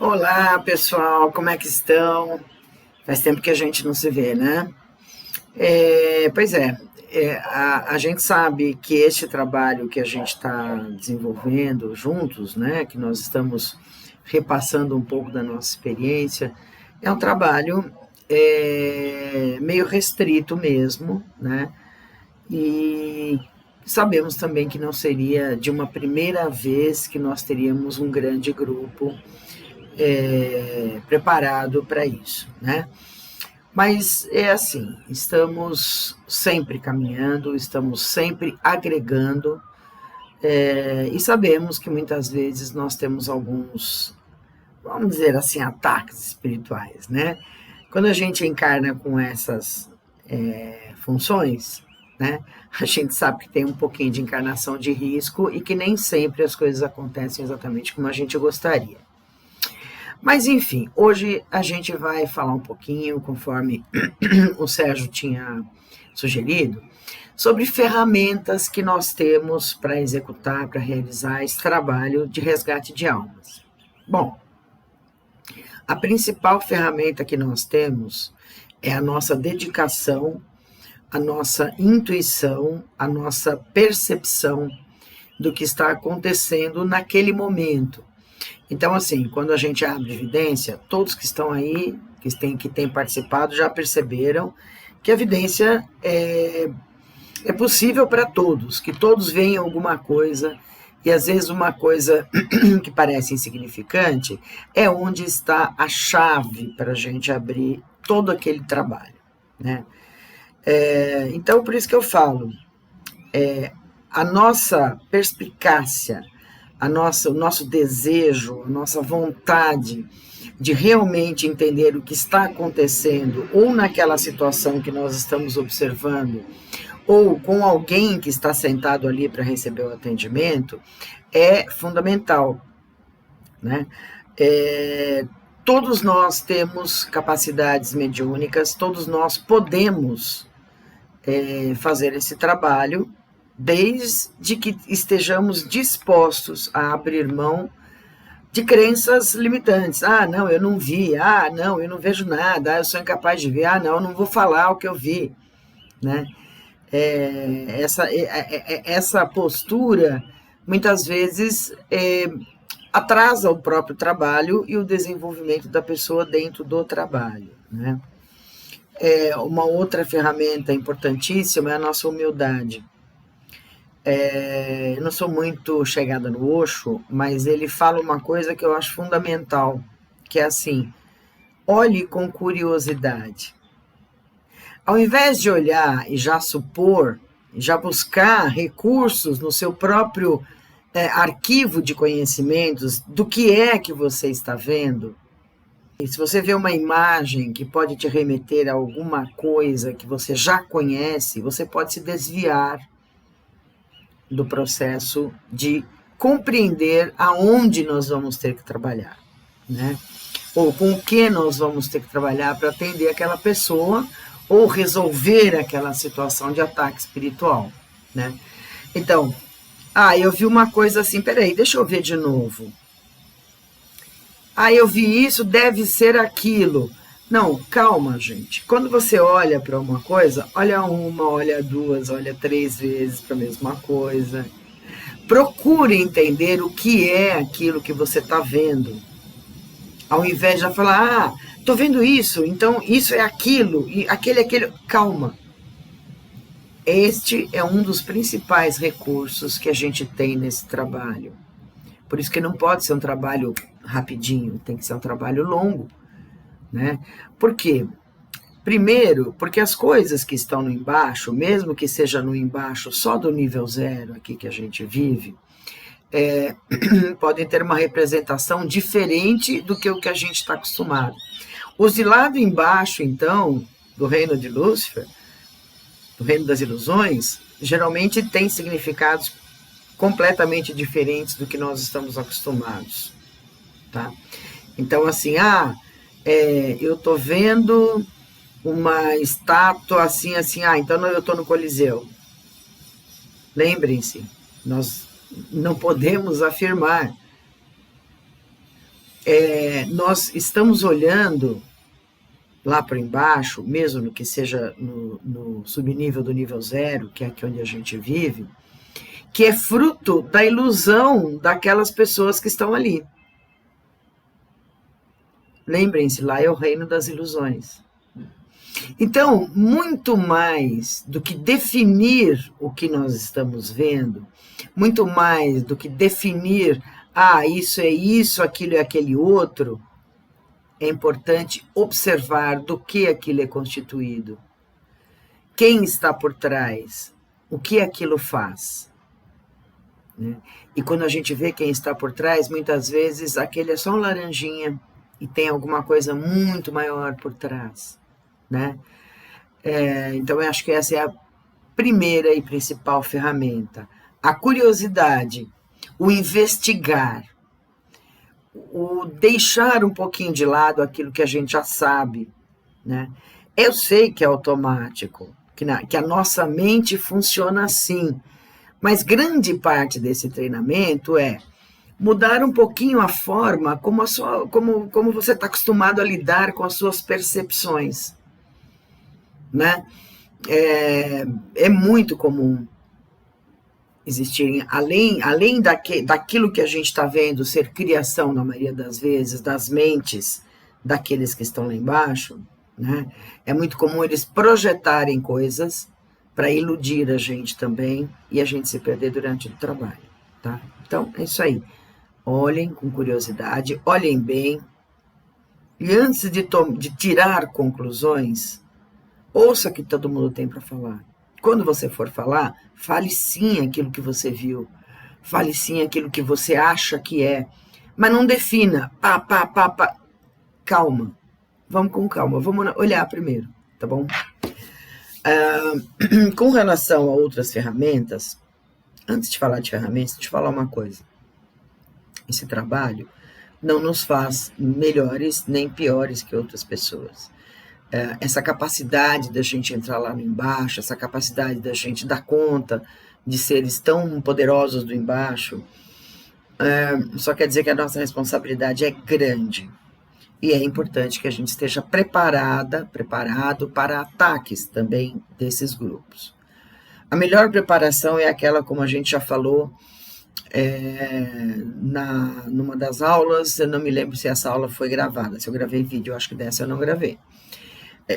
Olá, pessoal, como é que estão? Faz tempo que a gente não se vê, né? Pois é, a gente sabe que este trabalho que a gente está desenvolvendo juntos, né, que nós estamos repassando um pouco da nossa experiência, é um trabalho meio restrito mesmo, né? E sabemos também que não seria de uma primeira vez que nós teríamos um grande grupo preparado para isso, né? Mas é assim, estamos sempre caminhando, estamos sempre agregando, e sabemos que muitas vezes nós temos alguns, vamos dizer assim, ataques espirituais, né? Quando a gente encarna com essas funções, né, a gente sabe que tem um pouquinho de encarnação de risco e que nem sempre as coisas acontecem exatamente como a gente gostaria. Mas, enfim, hoje a gente vai falar um pouquinho, conforme o Sérgio tinha sugerido, sobre ferramentas que nós temos para executar, para realizar esse trabalho de resgate de almas. Bom, a principal ferramenta que nós temos é a nossa dedicação, a nossa intuição, a nossa percepção do que está acontecendo naquele momento. Então, assim, quando a gente abre evidência, todos que estão aí, que têm participado, já perceberam que a evidência é possível para todos, que todos veem alguma coisa, e às vezes uma coisa que parece insignificante é onde está a chave para a gente abrir todo aquele trabalho, né? Então, por isso que eu falo, a nossa perspicácia, o nosso desejo, a nossa vontade de realmente entender o que está acontecendo, ou naquela situação que nós estamos observando, ou com alguém que está sentado ali para receber o atendimento, é fundamental, né? Todos nós temos capacidades mediúnicas, todos nós podemos fazer esse trabalho, desde que estejamos dispostos a abrir mão de crenças limitantes. Ah, não, eu não vi. Ah, não, eu não vejo nada. Ah, eu sou incapaz de ver. Ah, não, eu não vou falar o que eu vi, né? Essa postura, muitas vezes, atrasa o próprio trabalho e o desenvolvimento da pessoa dentro do trabalho, né? Uma outra ferramenta importantíssima é a nossa humildade. Eu não sou muito chegada no Osho, mas ele fala uma coisa que eu acho fundamental, que é assim: olhe com curiosidade. Ao invés de olhar e já supor, já buscar recursos no seu próprio arquivo de conhecimentos do que é que você está vendo, e se você vê uma imagem que pode te remeter a alguma coisa que você já conhece, você pode se desviar do processo de compreender aonde nós vamos ter que trabalhar, né? Ou com o que nós vamos ter que trabalhar para atender aquela pessoa ou resolver aquela situação de ataque espiritual, né? Então, eu vi uma coisa assim, peraí, deixa eu ver de novo. Eu vi isso, deve ser aquilo. Não, calma, gente. Quando você olha para uma coisa, olha uma, olha duas, olha 3 vezes para a mesma coisa. Procure entender o que é aquilo que você está vendo. Ao invés de falar, estou vendo isso, então isso é aquilo, e aquele é aquele. Calma. Este é um dos principais recursos que a gente tem nesse trabalho. Por isso que não pode ser um trabalho rapidinho, tem que ser um trabalho longo, né? Por quê? Primeiro, porque as coisas que estão no embaixo, mesmo que seja no embaixo só do nível 0 aqui que a gente vive, podem ter uma representação diferente do que o que a gente está acostumado. Os de lá do embaixo, então, do reino de Lúcifer, do reino das ilusões, geralmente tem significados completamente diferentes do que nós estamos acostumados, tá? Então, assim, eu estou vendo uma estátua assim, então eu estou no Coliseu. Lembrem-se, nós não podemos afirmar nós estamos olhando lá para embaixo, mesmo no que seja no subnível do nível 0, que é aqui onde a gente vive, que é fruto da ilusão daquelas pessoas que estão ali. Lembrem-se, lá é o reino das ilusões. Então, muito mais do que definir o que nós estamos vendo, muito mais do que definir, isso é isso, aquilo é aquele outro, é importante observar do que aquilo é constituído, quem está por trás, o que aquilo faz. Né? E quando a gente vê quem está por trás, muitas vezes aquele é só um laranjinha e tem alguma coisa muito maior por trás. Né? Então, eu acho que essa é a primeira e principal ferramenta. A curiosidade, o investigar, o deixar um pouquinho de lado aquilo que a gente já sabe. Né? Eu sei que é automático, que a nossa mente funciona assim, mas grande parte desse treinamento é mudar um pouquinho a forma como você está acostumado a lidar com as suas percepções. Né? É muito comum existirem, além daquilo que a gente está vendo ser criação, na maioria das vezes, das mentes daqueles que estão lá embaixo, né? É muito comum eles projetarem coisas para iludir a gente também e a gente se perder durante o trabalho. Tá? Então, é isso aí. Olhem com curiosidade, olhem bem, e antes de tirar conclusões, ouça o que todo mundo tem para falar. Quando você for falar, fale sim aquilo que você viu, fale sim aquilo que você acha que é, mas não defina, calma, vamos com calma, vamos olhar primeiro, tá bom? Com relação a outras ferramentas, antes de falar de ferramentas, deixa eu te falar uma coisa. Esse trabalho não nos faz melhores nem piores que outras pessoas. Essa capacidade da gente entrar lá embaixo, essa capacidade da gente dar conta de seres tão poderosos do embaixo, só quer dizer que a nossa responsabilidade é grande. E é importante que a gente esteja preparado para ataques também desses grupos. A melhor preparação é aquela, como a gente já falou, numa das aulas, eu não me lembro se essa aula foi gravada, se eu gravei vídeo, eu acho que dessa eu não gravei.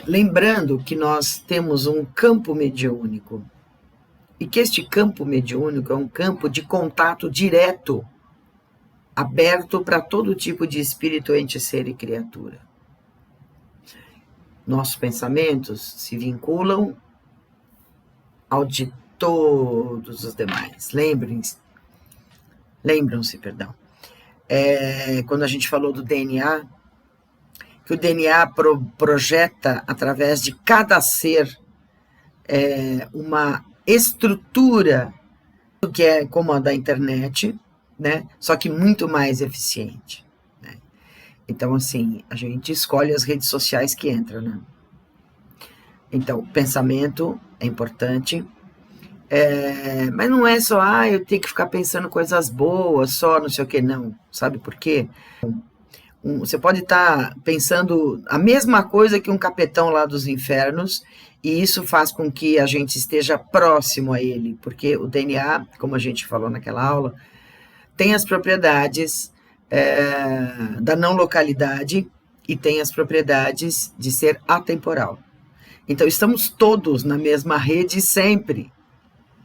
Lembrando que nós temos um campo mediúnico, e que este campo mediúnico é um campo de contato direto, aberto para todo tipo de espírito, ente, ser e criatura. Nossos pensamentos se vinculam ao de todos os demais. Lembram-se, quando a gente falou do DNA, que o DNA projeta, através de cada ser, uma estrutura que é como a da internet, né? Só que muito mais eficiente. Né? Então, assim, a gente escolhe as redes sociais que entra. Né? Então, pensamento é importante, mas não é só, eu tenho que ficar pensando coisas boas, só não sei o que, não. Sabe por quê? Você pode estar pensando a mesma coisa que um capetão lá dos infernos, e isso faz com que a gente esteja próximo a ele, porque o DNA, como a gente falou naquela aula, tem as propriedades da não localidade e tem as propriedades de ser atemporal. Então, estamos todos na mesma rede sempre.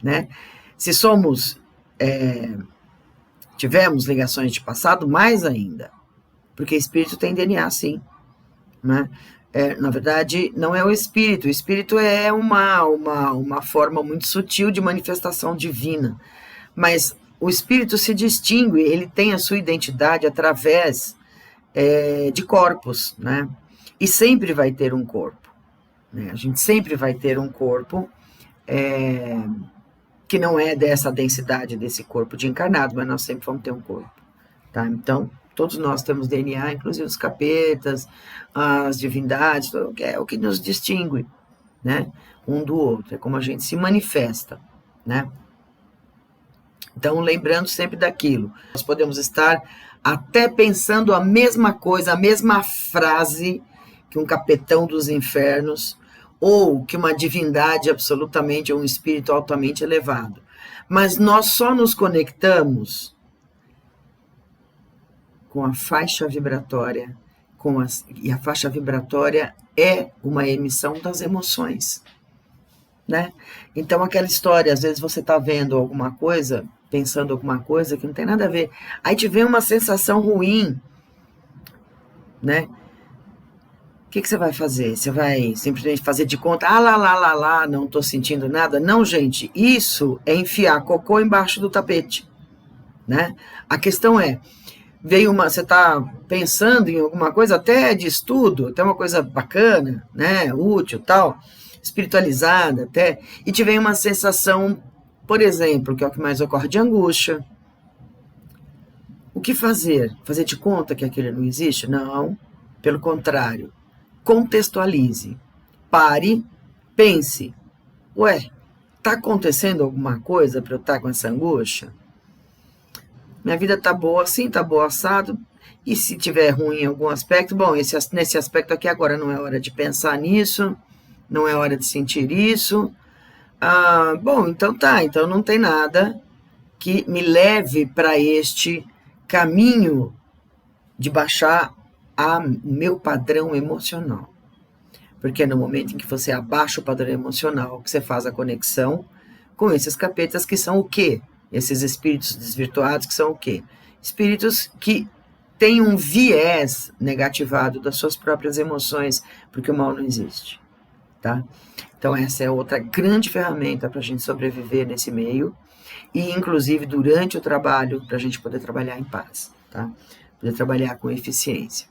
Né? Se tivemos ligações de passado, mais ainda. Porque espírito tem DNA, sim. Né? Na verdade, não é o espírito é uma forma muito sutil de manifestação divina, mas o espírito se distingue, ele tem a sua identidade através de corpos, né? E sempre vai ter um corpo. Né? A gente sempre vai ter um corpo que não é dessa densidade desse corpo de encarnado, mas nós sempre vamos ter um corpo. Tá? Então, todos nós temos DNA, inclusive os capetas, as divindades, é o que nos distingue, né? Um do outro, é como a gente se manifesta, né? Então, lembrando sempre daquilo, nós podemos estar até pensando a mesma coisa, a mesma frase que um capetão dos infernos, ou que uma divindade absolutamente, ou um espírito altamente elevado. Mas nós só nos conectamos com a faixa vibratória, e a faixa vibratória é uma emissão das emoções, né? Então, aquela história, às vezes você está vendo alguma coisa, pensando alguma coisa que não tem nada a ver, aí te vem uma sensação ruim, né? O que você vai fazer? Você vai simplesmente fazer de conta, lá, não estou sentindo nada? Não, gente, isso é enfiar cocô embaixo do tapete, né? A questão é, você está pensando em alguma coisa até de estudo, até uma coisa bacana, né, útil, tal, espiritualizada até, e te vem uma sensação, por exemplo, que é o que mais ocorre, de angústia. O que fazer? Fazer de conta que aquilo não existe? Não, pelo contrário. Contextualize, pare, pense, está acontecendo alguma coisa para eu estar com essa angústia? Minha vida está boa assim, está boa assado, e se tiver ruim em algum aspecto, bom, nesse aspecto aqui agora não é hora de pensar nisso, não é hora de sentir isso, bom, então então não tem nada que me leve para este caminho de baixar o meu padrão emocional. Porque no momento em que você abaixa o padrão emocional, que você faz a conexão com esses capetas que são o quê? Esses espíritos desvirtuados que são o quê? Espíritos que têm um viés negativado das suas próprias emoções, porque o mal não existe, tá? Então essa é outra grande ferramenta para a gente sobreviver nesse meio, e inclusive durante o trabalho, para a gente poder trabalhar em paz, tá? Poder trabalhar com eficiência.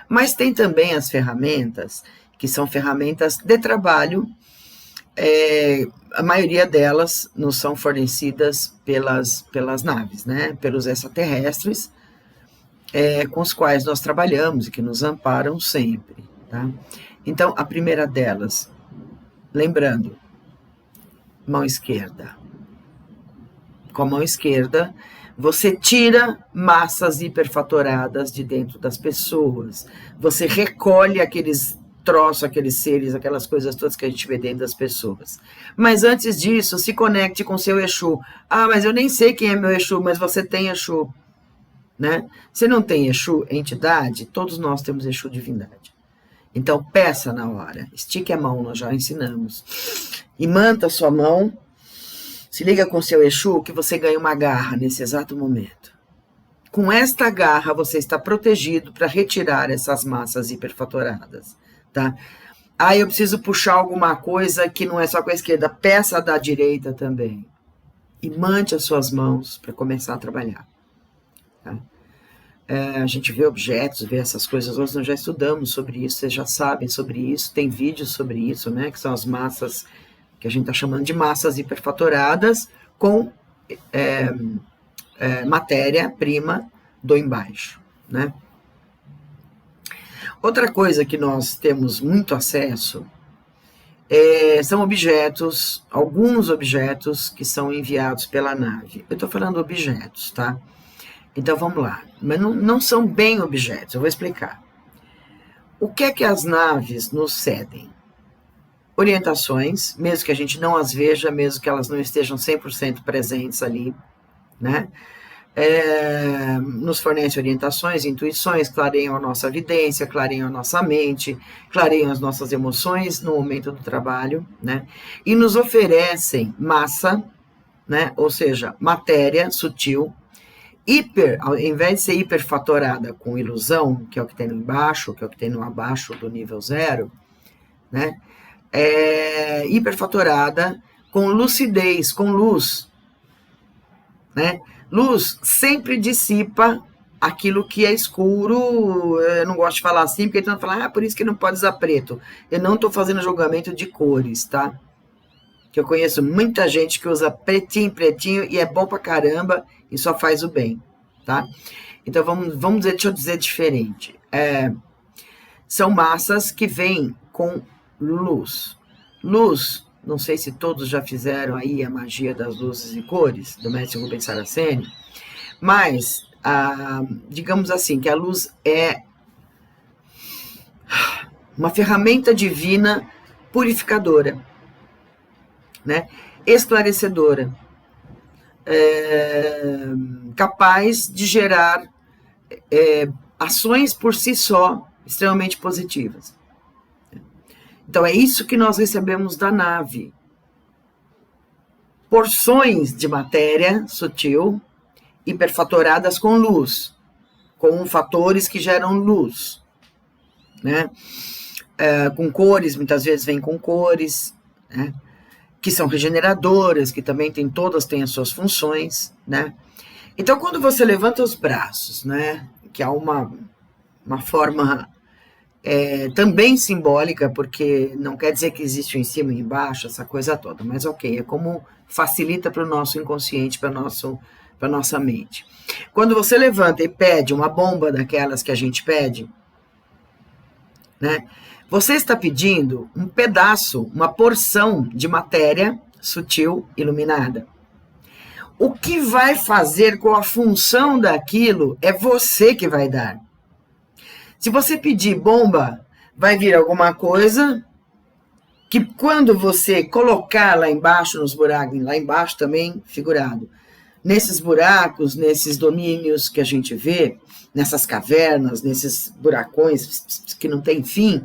Mas tem também as ferramentas, que são ferramentas de trabalho, a maioria delas nos são fornecidas pelas naves, né? Pelos extraterrestres, com os quais nós trabalhamos e que nos amparam sempre, tá? Então, a primeira delas, lembrando, mão esquerda. Com a mão esquerda, você tira massas hiperfatoradas de dentro das pessoas, você recolhe aqueles troços, aqueles seres, aquelas coisas todas que a gente vê dentro das pessoas. Mas antes disso, se conecte com seu Exu. Mas eu nem sei quem é meu Exu, mas você tem Exu, né? Se não tem Exu, entidade, todos nós temos Exu, divindade. Então, peça na hora, estique a mão, nós já ensinamos. Imanta a sua mão, se liga com seu Exu, que você ganha uma garra nesse exato momento. Com esta garra, você está protegido para retirar essas massas hiperfatoradas, tá? Eu preciso puxar alguma coisa que não é só com a esquerda, peça da direita também. E mante as suas mãos para começar a trabalhar, tá? A gente vê objetos, vê essas coisas, nós já estudamos sobre isso, vocês já sabem sobre isso, tem vídeos sobre isso, né? Que são as massas que a gente está chamando de massas hiperfatoradas com matéria-prima do embaixo, né? Outra coisa que nós temos muito acesso são objetos, alguns objetos que são enviados pela nave. Eu estou falando objetos, tá? Então vamos lá, mas não são bem objetos, eu vou explicar. O que é que as naves nos cedem? Orientações, mesmo que a gente não as veja, mesmo que elas não estejam 100% presentes ali, né? Nos fornece orientações, intuições, clareiam a nossa evidência, clareiam a nossa mente, clareiam as nossas emoções no momento do trabalho, né? E nos oferecem massa, né? Ou seja, matéria sutil, ao invés de ser hiperfatorada com ilusão, que é o que tem no embaixo, que é o que tem no abaixo do nível 0, né? Hiperfatorada com lucidez, com luz, né? Luz sempre dissipa aquilo que é escuro. Eu não gosto de falar assim, porque todo mundo fala, por isso que não pode usar preto. Eu não estou fazendo julgamento de cores, tá? Que eu conheço muita gente que usa pretinho e é bom pra caramba e só faz o bem, tá? Então vamos dizer, deixa eu dizer diferente. São massas que vêm com luz. Luz, não sei se todos já fizeram aí a magia das luzes e cores, do mestre Rubens Saraceni, mas digamos assim, que a luz é uma ferramenta divina purificadora, né? Esclarecedora, capaz de gerar ações por si só extremamente positivas. Então é isso que nós recebemos da nave. Porções de matéria sutil hiperfatoradas com luz, com fatores que geram luz, né? Com cores, muitas vezes vem com cores, né? Que são regeneradoras, que também todas têm as suas funções, né? Então, quando você levanta os braços, né? Que é uma forma também simbólica, porque não quer dizer que existe um em cima e embaixo, essa coisa toda, mas ok, é como facilita para o nosso inconsciente, para nossa mente. Quando você levanta e pede uma bomba daquelas que a gente pede, né? Você está pedindo um pedaço, uma porção de matéria sutil iluminada. O que vai fazer com a função daquilo é você que vai dar. Se você pedir bomba, vai vir alguma coisa que quando você colocar lá embaixo nos buracos, lá embaixo também figurado, nesses buracos, nesses domínios que a gente vê, nessas cavernas, nesses buracões que não tem fim,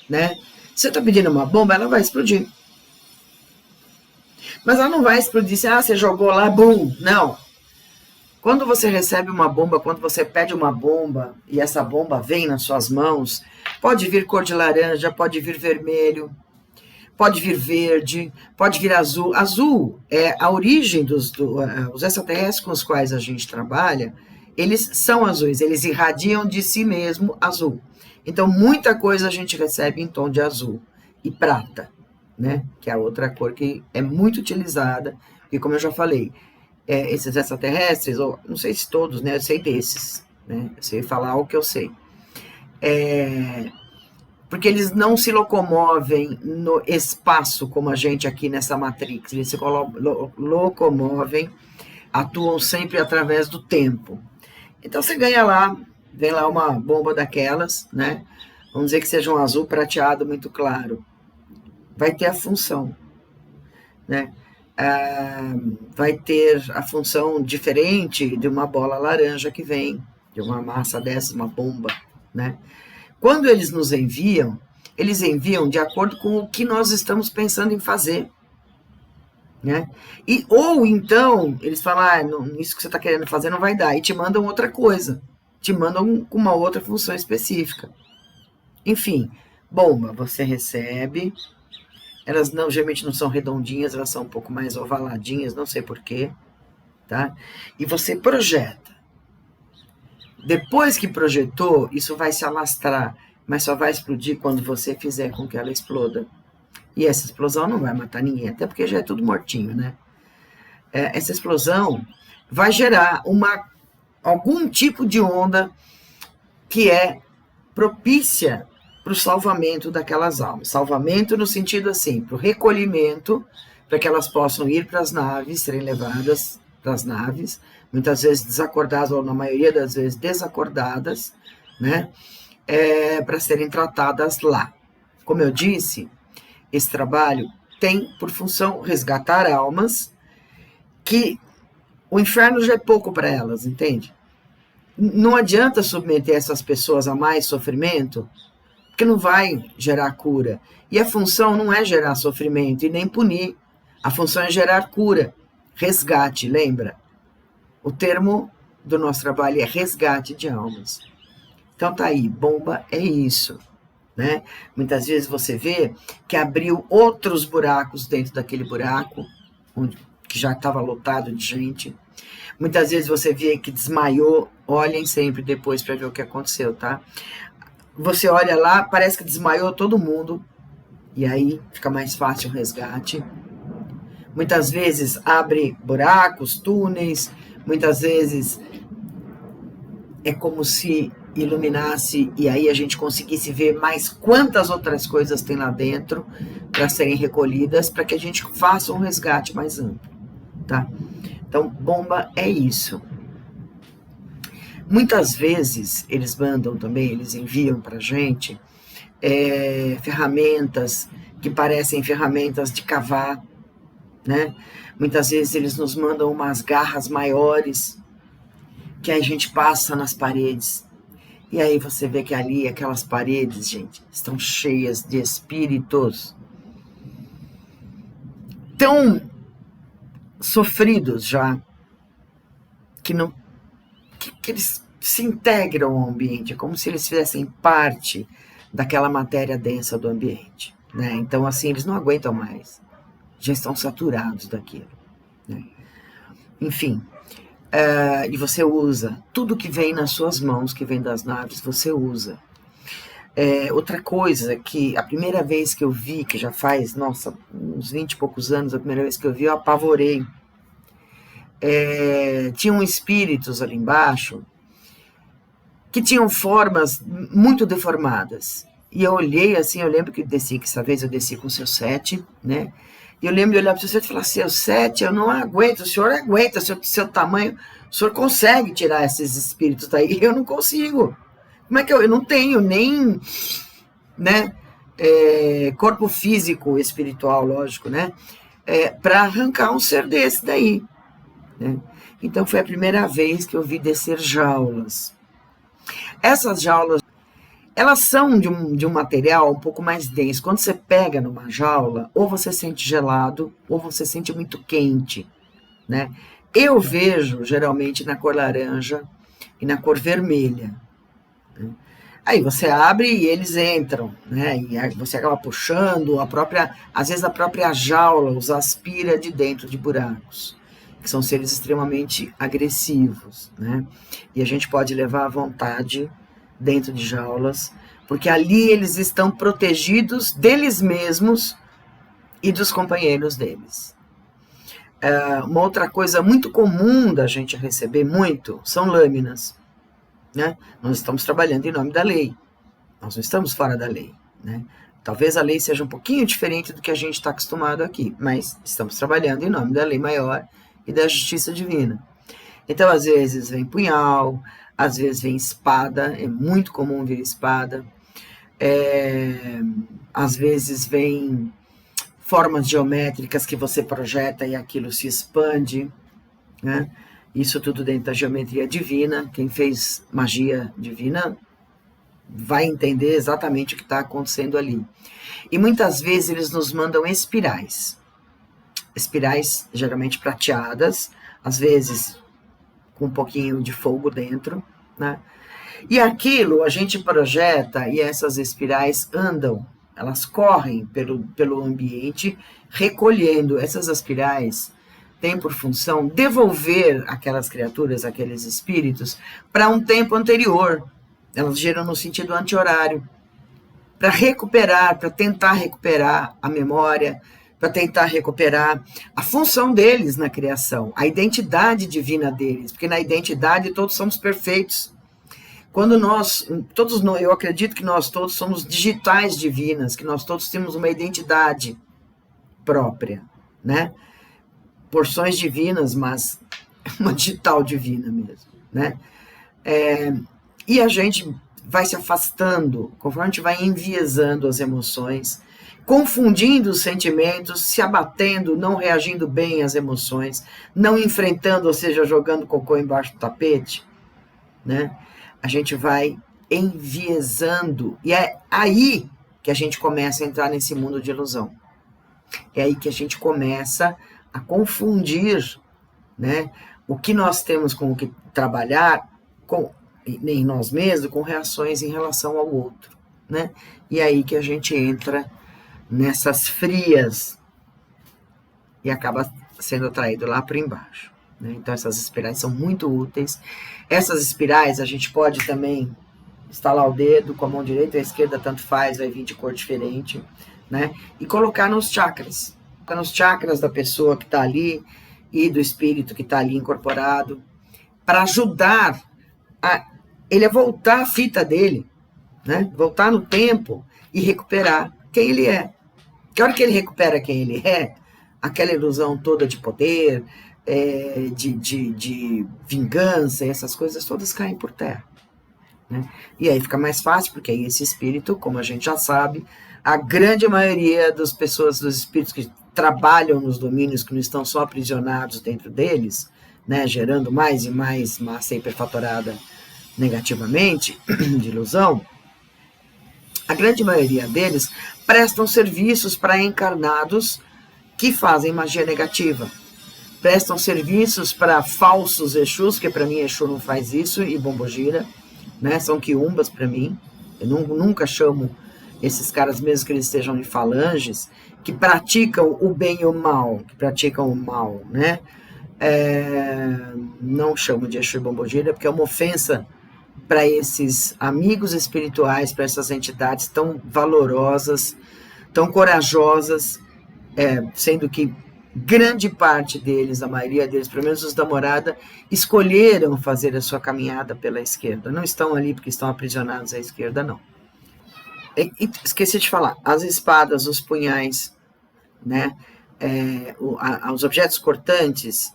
né? Você está pedindo uma bomba, ela vai explodir. Mas ela não vai explodir se você jogou lá, bum, não. Quando você recebe uma bomba, quando você pede uma bomba e essa bomba vem nas suas mãos, pode vir cor de laranja, pode vir vermelho, pode vir verde, pode vir azul. Azul é a origem os extraterrestres com os quais a gente trabalha, eles são azuis, eles irradiam de si mesmo azul. Então, muita coisa a gente recebe em tom de azul e prata, né? Que é a outra cor que é muito utilizada, e como eu já falei, esses extraterrestres, ou não sei se todos, né? Eu sei desses, né? Eu sei falar o que eu sei. Porque eles não se locomovem no espaço como a gente aqui nessa Matrix, eles se locomovem, atuam sempre através do tempo. Então você ganha lá, vem lá uma bomba daquelas, né? Vamos dizer que seja um azul prateado muito claro. Vai ter a função, né? Vai ter a função diferente de uma bola laranja que vem, de uma massa dessas, uma bomba, né? Quando eles nos enviam, eles enviam de acordo com o que nós estamos pensando em fazer, né? Ou então, eles falam, não, isso que você está querendo fazer não vai dar, e te mandam outra coisa, te mandam com uma outra função específica. Enfim, bomba, você recebe, elas geralmente não são redondinhas, elas são um pouco mais ovaladinhas, não sei porquê, tá? E você projeta. Depois que projetou, isso vai se alastrar, mas só vai explodir quando você fizer com que ela exploda. E essa explosão não vai matar ninguém, até porque já é tudo mortinho, né? Essa explosão vai gerar algum tipo de onda que é propícia para o salvamento daquelas almas. Salvamento no sentido assim, para o recolhimento, para que elas possam ir para as naves, serem levadas para as naves, muitas vezes desacordadas, ou na maioria das vezes desacordadas, né? Para serem tratadas lá. Como eu disse, esse trabalho tem por função resgatar almas que o inferno já é pouco para elas, entende? Não adianta submeter essas pessoas a mais sofrimento, porque não vai gerar cura. E a função não é gerar sofrimento e nem punir. A função é gerar cura, resgate, lembra? O termo do nosso trabalho é resgate de almas. Então tá aí, bomba é isso, né? Muitas vezes você vê que abriu outros buracos dentro daquele buraco, que já estava lotado de gente. Muitas vezes você vê que desmaiou, olhem sempre depois para ver o que aconteceu, tá? Você olha lá, parece que desmaiou todo mundo, e aí fica mais fácil o resgate. Muitas vezes abre buracos, túneis, muitas vezes é como se iluminasse e aí a gente conseguisse ver mais quantas outras coisas tem lá dentro para serem recolhidas, para que a gente faça um resgate mais amplo, tá? Então, bomba é isso. Muitas vezes eles mandam também, eles enviam para a gente ferramentas que parecem ferramentas de cavar, né? Muitas vezes eles nos mandam umas garras maiores que a gente passa nas paredes. E aí você vê que ali, aquelas paredes, gente, estão cheias de espíritos tão sofridos já, que eles se integram ao ambiente, é como se eles fizessem parte daquela matéria densa do ambiente, né? Então, assim, eles não aguentam mais, já estão saturados daquilo, né? Enfim, e você usa tudo que vem nas suas mãos, que vem das naves, você usa. Outra coisa que a primeira vez que eu vi, que já faz, nossa, uns 20 e poucos anos, a primeira vez que eu vi, eu apavorei. Tinham espíritos ali embaixo que tinham formas muito deformadas. E eu olhei assim, eu lembro que desci, que essa vez eu desci com o seu 7, né? E eu lembro de olhar para o seu 7 e falar assim, o 7, eu não aguento, o senhor aguenta, seu tamanho, o senhor consegue tirar esses espíritos daí? Eu não consigo. Como é que eu não tenho nem, né, corpo físico, espiritual, lógico, né? Para arrancar um ser desse daí, né? Então foi a primeira vez que eu vi descer jaulas. Essas jaulas, elas são de um material um pouco mais denso. Quando você pega numa jaula, ou você sente gelado, ou você sente muito quente, né? Eu vejo, geralmente, na cor laranja e na cor vermelha, né? Aí você abre e eles entram, né? E aí você acaba puxando, às vezes a própria jaula os aspira de dentro de buracos, que são seres extremamente agressivos, né? E a gente pode levar à vontade dentro de jaulas, porque ali eles estão protegidos deles mesmos e dos companheiros deles. Uma outra coisa muito comum da gente receber muito são lâminas, né? Nós estamos trabalhando em nome da lei, nós não estamos fora da lei, né? Talvez a lei seja um pouquinho diferente do que a gente está acostumado aqui, mas estamos trabalhando em nome da lei maior e da justiça divina. Então, às vezes vem punhal, às vezes vem espada, é muito comum vir espada, às vezes vem formas geométricas que você projeta e aquilo se expande, né? Isso tudo dentro da geometria divina. Quem fez magia divina vai entender exatamente o que está acontecendo ali. E muitas vezes eles nos mandam espirais geralmente prateadas, às vezes com um pouquinho de fogo dentro, né? E aquilo a gente projeta e essas espirais andam, elas correm pelo ambiente, recolhendo. Essas espirais têm por função devolver aquelas criaturas, aqueles espíritos, para um tempo anterior. Elas giram no sentido anti-horário, para recuperar, para tentar recuperar a memória, para tentar recuperar a função deles na criação, a identidade divina deles, porque na identidade todos somos perfeitos. Quando eu acredito que nós todos somos digitais divinas, que nós todos temos uma identidade própria, né? Porções divinas, mas uma digital divina mesmo, né? E a gente vai se afastando, conforme a gente vai enviesando as emoções, confundindo os sentimentos, se abatendo, não reagindo bem às emoções, não enfrentando, ou seja, jogando cocô embaixo do tapete, né? A gente vai enviesando, e é aí que a gente começa a entrar nesse mundo de ilusão. É aí que a gente começa a confundir, né, o que nós temos com o que trabalhar em nós mesmos, com reações em relação ao outro, né? E é aí que a gente entra nessas frias e acaba sendo atraído lá para embaixo, né? Então essas espirais são muito úteis. Essas espirais a gente pode também estalar o dedo com a mão direita ou a esquerda, tanto faz, vai vir de cor diferente, né? E colocar nos chakras da pessoa que está ali e do espírito que está ali incorporado, para ajudar ele a voltar a fita dele, né? Voltar no tempo e recuperar quem ele é. Que hora que ele recupera quem ele é, aquela ilusão toda de poder, de vingança, e essas coisas todas caem por terra, né? E aí fica mais fácil, porque aí esse espírito, como a gente já sabe, a grande maioria das pessoas, dos espíritos que trabalham nos domínios, que não estão só aprisionados dentro deles, né, gerando mais e mais massa hiperfatorada negativamente, de ilusão, a grande maioria deles prestam serviços para encarnados que fazem magia negativa. Prestam serviços para falsos Exus, que para mim Exu não faz isso, e Bombogira, né? São quiumbas para mim. Eu nunca chamo esses caras, mesmo que eles estejam em falanges, que praticam o bem e o mal, que praticam o mal, né? Não chamo de Exu e Bombogira, porque é uma ofensa para esses amigos espirituais, para essas entidades tão valorosas, tão corajosas, sendo que grande parte deles, a maioria deles, pelo menos os da morada, escolheram fazer a sua caminhada pela esquerda. Não estão ali porque estão aprisionados à esquerda, não. Esqueci de falar, as espadas, os punhais, né, os objetos cortantes,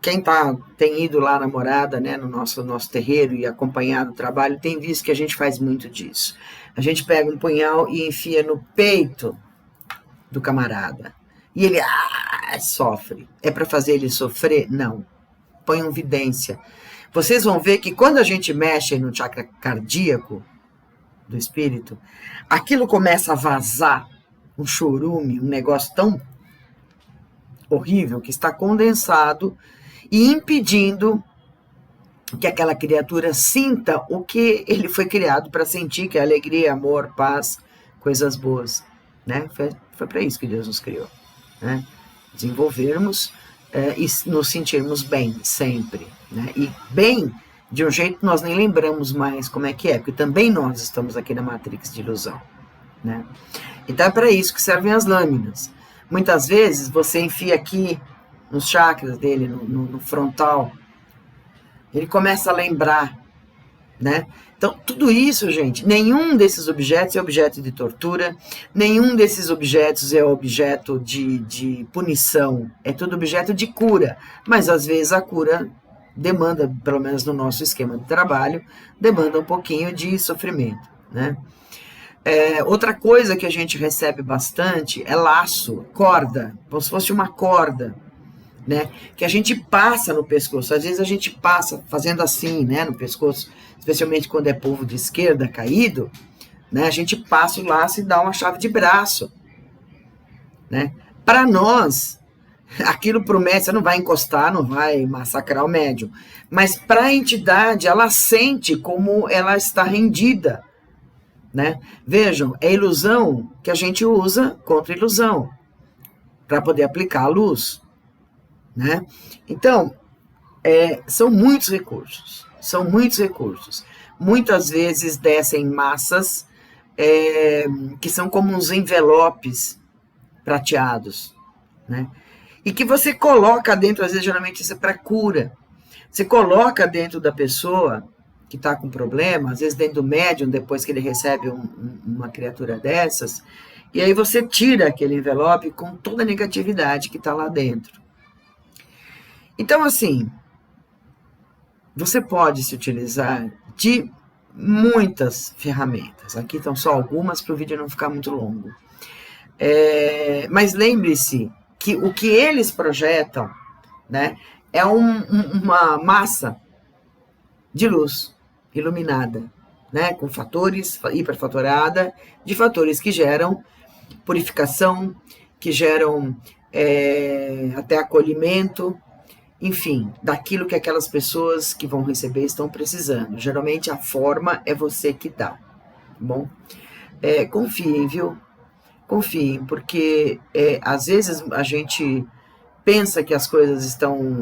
quem tem ido lá na morada, né, no nosso terreiro e acompanhado o trabalho, tem visto que a gente faz muito disso. A gente pega um punhal e enfia no peito do camarada. E ele sofre. É para fazer ele sofrer? Não. Põe uma vidência. Vocês vão ver que quando a gente mexe no chakra cardíaco do espírito, aquilo começa a vazar um chorume, um negócio tão horrível que está condensado e impedindo que aquela criatura sinta o que ele foi criado para sentir, que é alegria, amor, paz, coisas boas, né? Foi para isso que Deus nos criou, né? Desenvolvermos e nos sentirmos bem sempre, né? E bem de um jeito que nós nem lembramos mais como é, porque também nós estamos aqui na Matrix de ilusão, né? Então é para isso que servem as lâminas. Muitas vezes você enfia aqui nos chakras dele, no frontal, ele começa a lembrar, né? Então, tudo isso, gente, nenhum desses objetos é objeto de tortura, nenhum desses objetos é objeto de punição, é tudo objeto de cura, mas às vezes a cura demanda, pelo menos no nosso esquema de trabalho, demanda um pouquinho de sofrimento, né? Outra coisa que a gente recebe bastante é laço, corda, como se fosse uma corda, né, que a gente passa no pescoço. Às vezes a gente passa fazendo assim, né, no pescoço, especialmente quando é povo de esquerda caído, né, a gente passa o laço e dá uma chave de braço, né? Para nós, aquilo promete, você não vai encostar, não vai massacrar o médium, mas para a entidade, ela sente como ela está rendida, né? Vejam, é ilusão que a gente usa contra ilusão, para poder aplicar a luz, né? Então, são muitos recursos, muitas vezes descem massas que são como uns envelopes prateados, né? E que você coloca dentro, às vezes, geralmente isso é para cura, você coloca dentro da pessoa que está com problema, às vezes dentro do médium, depois que ele recebe uma criatura dessas, e aí você tira aquele envelope com toda a negatividade que está lá dentro. Então, assim, você pode se utilizar de muitas ferramentas. Aqui estão só algumas para o vídeo não ficar muito longo. Mas lembre-se que o que eles projetam, né, é uma massa de luz iluminada, né, com fatores, hiperfatorada, de fatores que geram purificação, que geram até acolhimento, enfim, daquilo que aquelas pessoas que vão receber estão precisando. Geralmente a forma é você que dá, tá bom? Confiem, viu? Confiem, porque às vezes a gente pensa que as coisas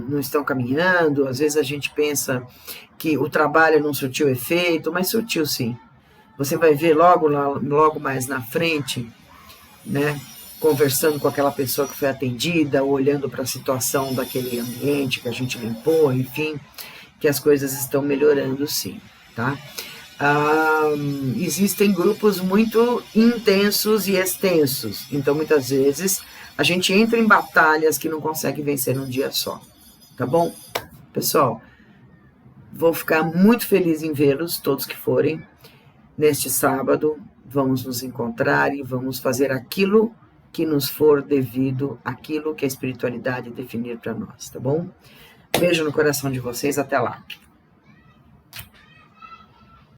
não estão caminhando, às vezes a gente pensa que o trabalho não surtiu efeito, mas surtiu sim. Você vai ver logo mais na frente, né, conversando com aquela pessoa que foi atendida, ou olhando para a situação daquele ambiente que a gente limpou, enfim, que as coisas estão melhorando sim, tá? existem grupos muito intensos e extensos. Então, muitas vezes, a gente entra em batalhas que não consegue vencer num dia só. Tá bom? Pessoal, vou ficar muito feliz em vê-los, todos que forem, neste sábado. Vamos nos encontrar e vamos fazer aquilo que nos for devido, aquilo que a espiritualidade definir para nós, tá bom? Beijo no coração de vocês, até lá.